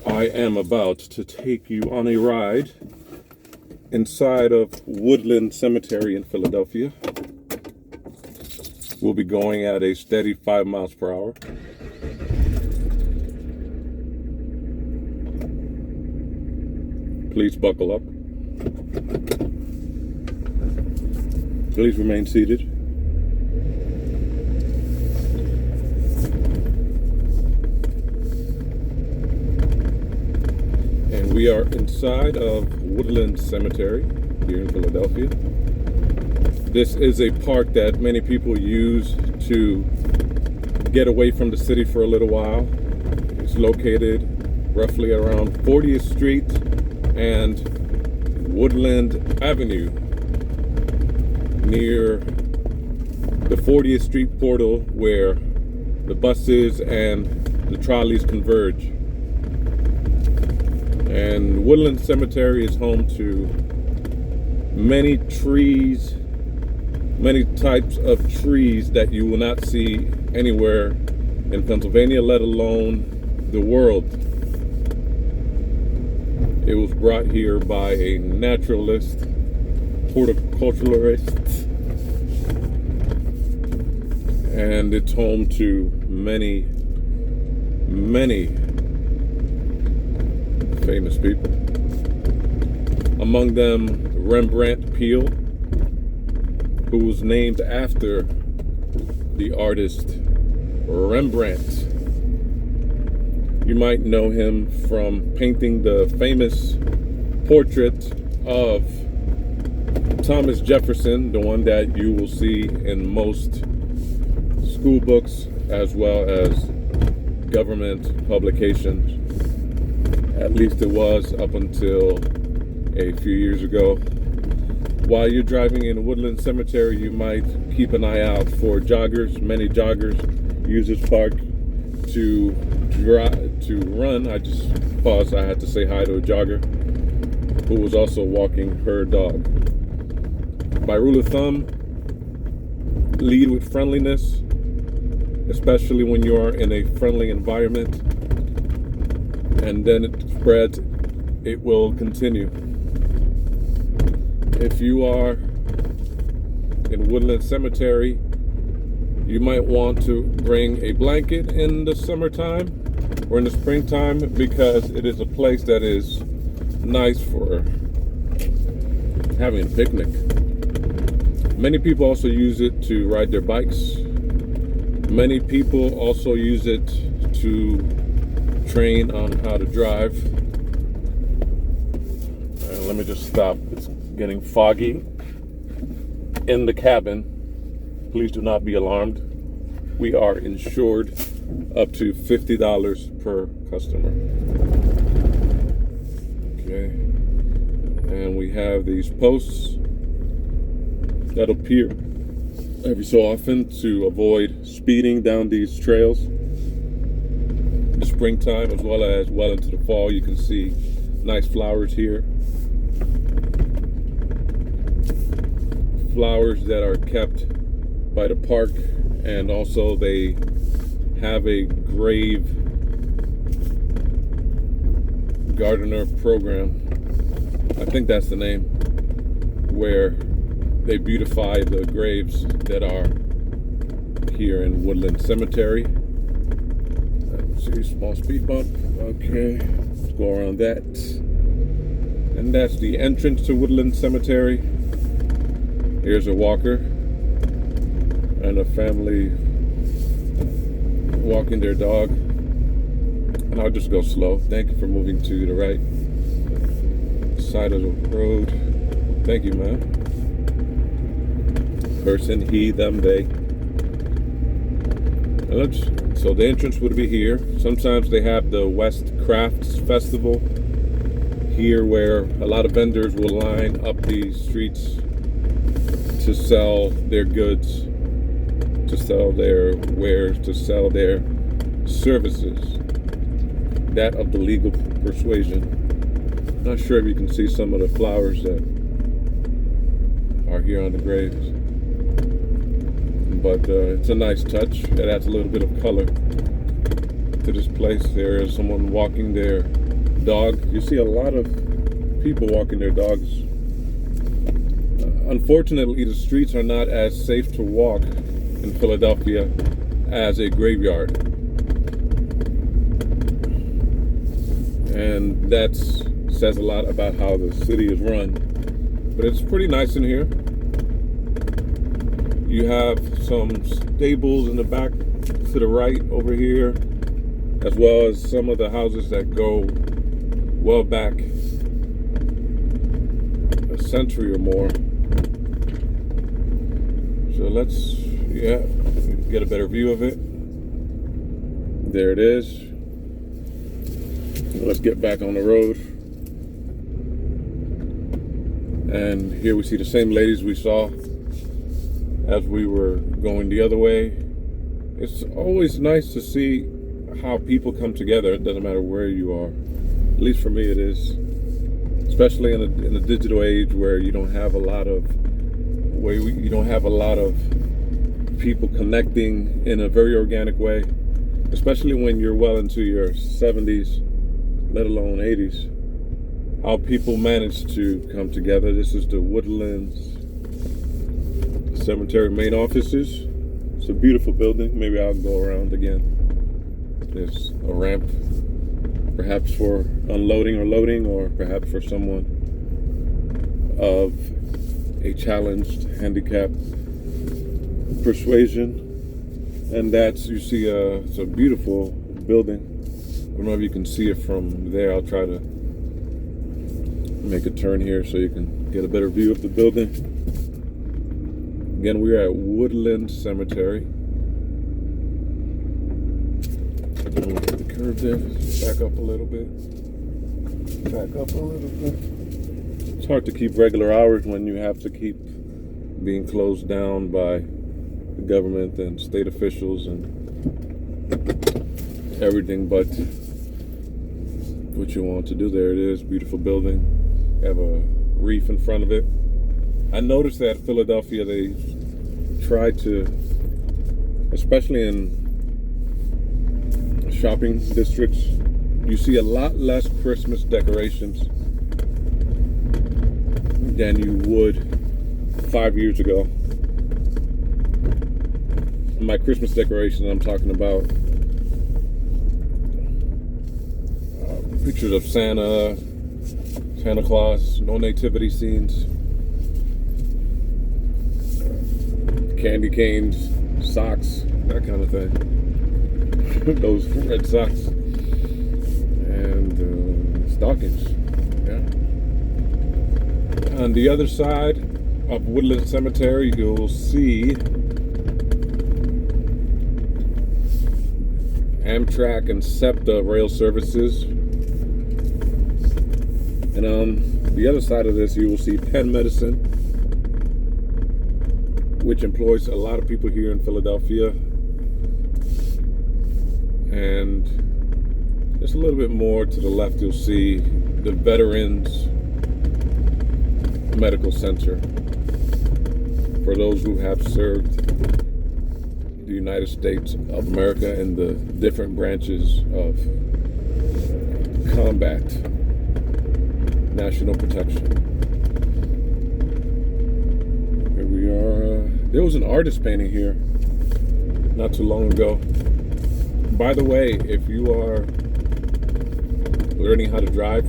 I am about to take you on a ride inside of Woodlands Cemetery in Philadelphia. We'll be going at a steady 5 miles per hour. Please buckle up. Please remain seated. And we are inside of Woodlands Cemetery here in Philadelphia. This is a park that many people use to get away from the city for a little while. It's located roughly around 40th Street and Woodland Avenue, near the 40th Street portal where the buses and the trolleys converge. And Woodlands Cemetery is home to many trees, many types of trees that you will not see anywhere in Pennsylvania, let alone the world. It was brought here by a naturalist, horticulturalist, and it's home to many famous people. Among them, Rembrandt Peale, who was named after the artist Rembrandt. You might know him from painting the famous portrait of Thomas Jefferson, the one that you will see in most school books as well as government publications. At least it was up until a few years ago. While you're driving in Woodlands Cemetery, you might keep an eye out for joggers. Many joggers use this park to run. I just paused. I had to say hi to a jogger who was also walking her dog. By rule of thumb, lead with friendliness, especially when you are in a friendly environment, and then it spreads, it will continue. If you are in Woodlands Cemetery, you might want to bring a blanket in the summertime or in the springtime, because it is a place that is nice for having a picnic. Many people also use it to ride their bikes. Many people also use it to train on how to drive. Let me just stop. It's getting foggy in the cabin. Please do not be alarmed. We are insured up to $50 per customer. Okay. And we have these posts that appear every so often to avoid speeding down these trails. In the springtime as well into the fall, you can see nice flowers here. Flowers that are kept by the park, and also they have a grave gardener program. I think that's the name, where they beautify the graves that are here in Woodlands Cemetery. Let's see, small speed bump. Okay, let's go around that. And that's the entrance to Woodlands Cemetery. Here's a walker and a family walking their dog. And I'll just go slow. Thank you for moving to the right side of the road. Thank you, man. Person, he, them, they. So the entrance would be here. Sometimes they have the West Crafts Festival here, where a lot of vendors will line up these streets to sell their goods, to sell their wares, to sell their services, that of the legal persuasion. Not sure if you can see some of the flowers that are here on the graves, but it's a nice touch. It adds a little bit of color to this place. There is someone walking their dog. You see a lot of people walking their dogs. Unfortunately, the streets are not as safe to walk in Philadelphia as a graveyard. And that says a lot about how the city is run. But it's pretty nice in here. You have some stables in the back to the right over here, as well as some of the houses that go well back a century or more. So let's, get a better view of it. There it is. Let's get back on the road. And here we see the same ladies we saw as we were going the other way. It's always nice to see how people come together. It doesn't matter where you are. At least for me it is. Especially in the digital age where you don't have a lot of people connecting in a very organic way. Especially when you're well into your 70s, let alone 80s. How people manage to come together. This is the Woodlands Cemetery main offices. It's a beautiful building. Maybe I'll go around again. There's a ramp, perhaps for unloading or loading, or perhaps for someone of a challenged, handicapped persuasion. And that's, you see, it's a beautiful building. I don't know if you can see it from there. I'll try to make a turn here so you can get a better view of the building. Again, we are at Woodlands Cemetery. Look at the curve there. Back up a little bit. Back up a little bit. It's hard to keep regular hours when you have to keep being closed down by the government and state officials and everything but what you want to do. There it is. Beautiful building. Have a reef in front of it. I noticed that Philadelphia, they try to, especially in shopping districts, you see a lot less Christmas decorations than you would 5 years ago. My Christmas decorations, I'm talking about pictures of Santa Claus, no nativity scenes, candy canes, socks, that kind of thing. Those red socks and stockings. Yeah. On the other side of Woodlands Cemetery, you'll see Amtrak and SEPTA rail services. And on the other side of this, you will see Penn Medicine, which employs a lot of people here in Philadelphia. And just a little bit more to the left, you'll see the Veterans Medical Center for those who have served the United States of America in the different branches of combat, national protection. Here we are. There was an artist painting here not too long ago. By the way, if you are learning how to drive,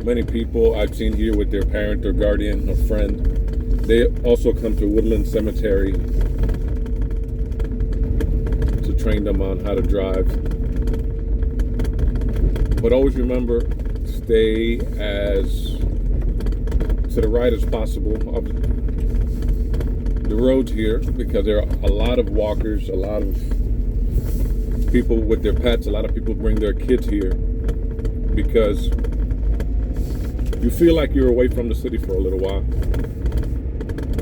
many people I've seen here with their parent or guardian or friend, they also come to Woodlands Cemetery to train them on how to drive. But always remember, stay as to the right as possible of the roads here, because there are a lot of walkers, a lot of people with their pets, a lot of people bring their kids here because you feel like you're away from the city for a little while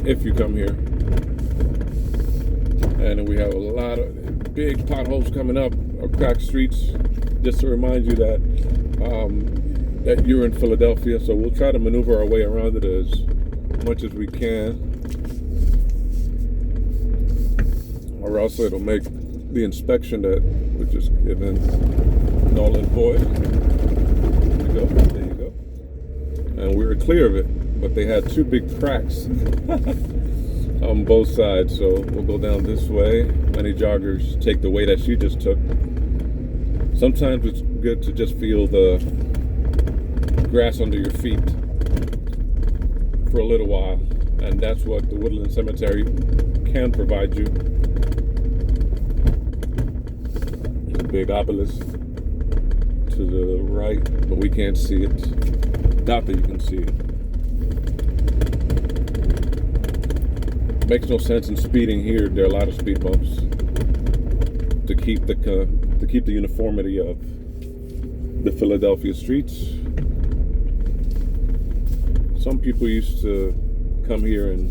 if you come here. And we have a lot of big potholes coming up, or cracked streets, just to remind you that that you're in Philadelphia. So we'll try to maneuver our way around it as much as we can, or else it'll make the inspection that we're just given null and void. go. There you go. And we were clear of it, but they had two big cracks on both sides. So we'll go down this way. Many joggers take the way that she just took. Sometimes it's good to just feel the grass under your feet for a little while, and that's what the Woodlands Cemetery can provide you. There's a big obelisk to the right, but we can't see it. Doubt that you can see it. Makes no sense in speeding here. There are a lot of speed bumps to keep the uniformity of the Philadelphia streets. Some people used to come here and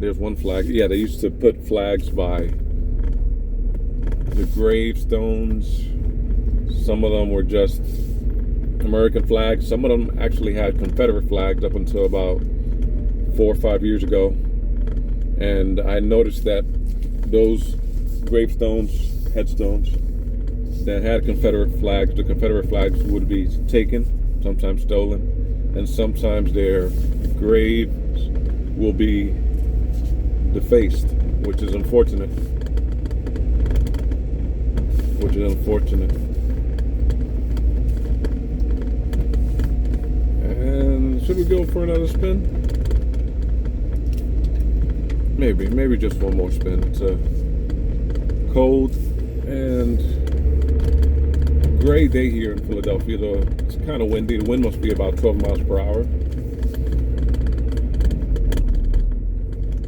there's one flag. Yeah, they used to put flags by the gravestones. Some of them were just American flags. Some of them actually had Confederate flags up until about 4 or 5 years ago. And I noticed that those gravestones, headstones that had Confederate flags, the Confederate flags would be taken, sometimes stolen, and sometimes their graves will be defaced, which is unfortunate. And should we go for another spin? Maybe just one more spin. It's a cold and gray day here in Philadelphia, though it's kind of windy. The wind must be about 12 miles per hour.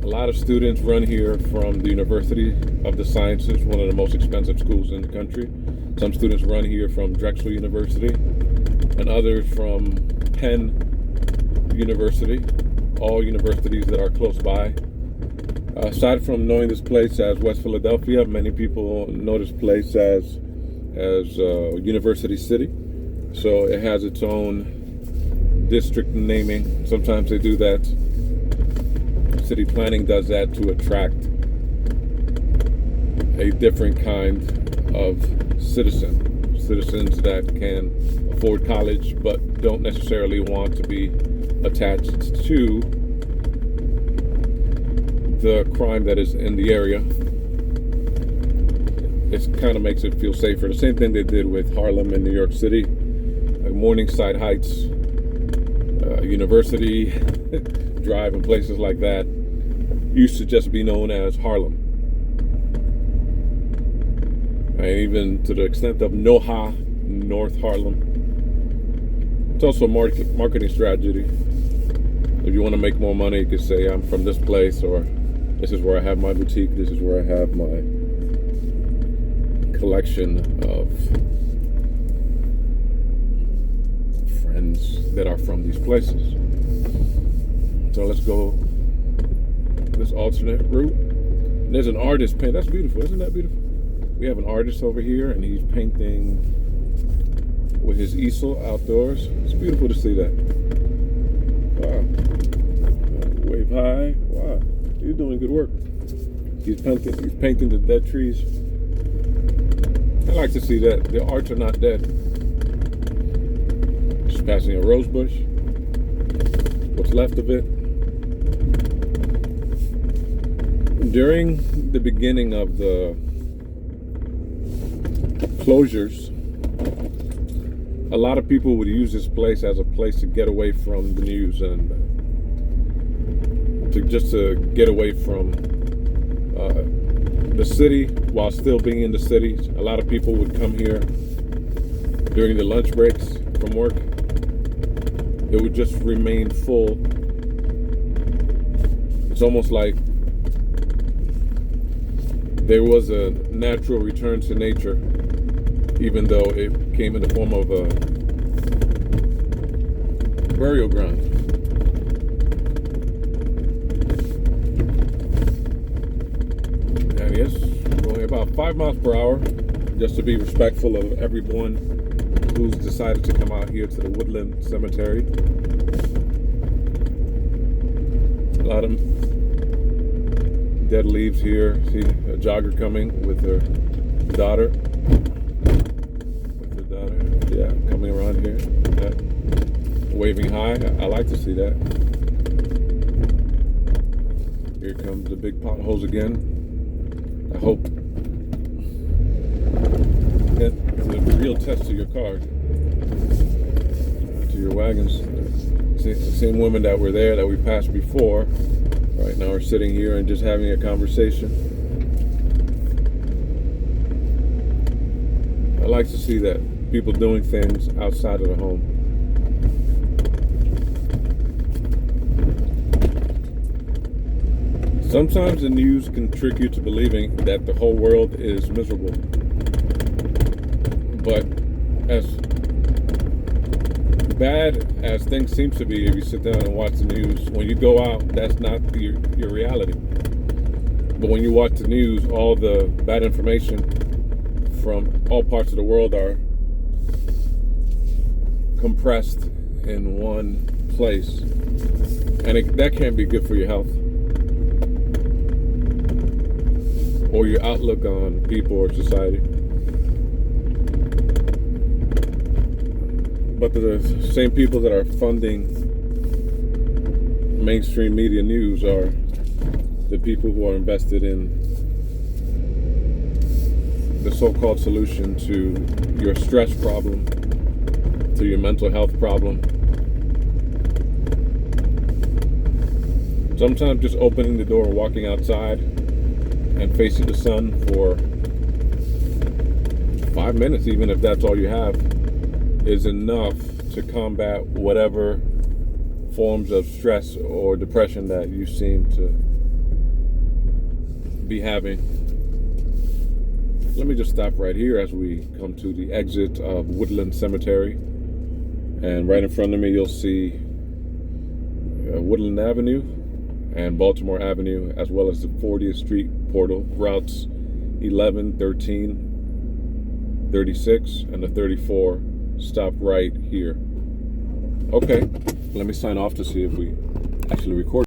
A lot of students run here from the University of the Sciences, one of the most expensive schools in the country. Some students run here from Drexel University and others from Penn University, all universities that are close by. Aside from knowing this place as West Philadelphia, many people know this place as University City. So it has its own district naming. Sometimes they do that. City planning does that to attract a different kind of citizens that can afford college but don't necessarily want to be attached to the crime that is in the area. It kind of makes it feel safer. The same thing they did with Harlem in New York City, Morningside Heights, University Drive, and places like that used to just be known as Harlem. And even to the extent of NoHa, North Harlem. It's also a marketing strategy. If you want to make more money, you could say, I'm from this place, or this is where I have my boutique, this is where I have my collection of friends that are from these places. So let's go this alternate route. And there's an artist paint. That's beautiful. Isn't that beautiful? We have an artist over here, and he's painting with his easel outdoors. It's beautiful to see that. Wow. Wave high. Wow. You're doing good work. He's painting the dead trees. I like to see that. The arts are not dead. Just passing a rose bush. What's left of it. During the beginning of the closures, a lot of people would use this place as a place to get away from the news and to get away from the city while still being in the city. A lot of people would come here during the lunch breaks from work. It would just remain full. It's almost like there was a natural return to nature, even though it came in the form of a burial ground. And yes, going about 5 miles per hour, just to be respectful of everyone who's decided to come out here to the Woodlands Cemetery. A lot of dead leaves here. See a jogger coming with her daughter. Yeah, coming around here. Yeah. Waving hi. I like to see that. Here comes the big potholes again. I hope it's a real test to your car, to your wagons. Same women that were there that we passed before, right now are sitting here and just having a conversation. I like to see that, people doing things outside of the home. Sometimes the news can trick you to believing that the whole world is miserable. But as bad as things seem to be, if you sit down and watch the news, when you go out, that's not your reality. But when you watch the news, all the bad information from all parts of the world are compressed in one place. And that can't be good for your health or your outlook on people or society. But the same people that are funding mainstream media news are the people who are invested in the so-called solution to your stress problem, to your mental health problem. Sometimes just opening the door and walking outside and facing the sun for 5 minutes, even if that's all you have, is enough to combat whatever forms of stress or depression that you seem to be having. Let me just stop right here as we come to the exit of Woodlands Cemetery. And right in front of me, you'll see Woodland Avenue and Baltimore Avenue, as well as the 40th Street portal, routes 11, 13, 36, and the 34 stop right here. Okay, let me sign off to see if we actually record.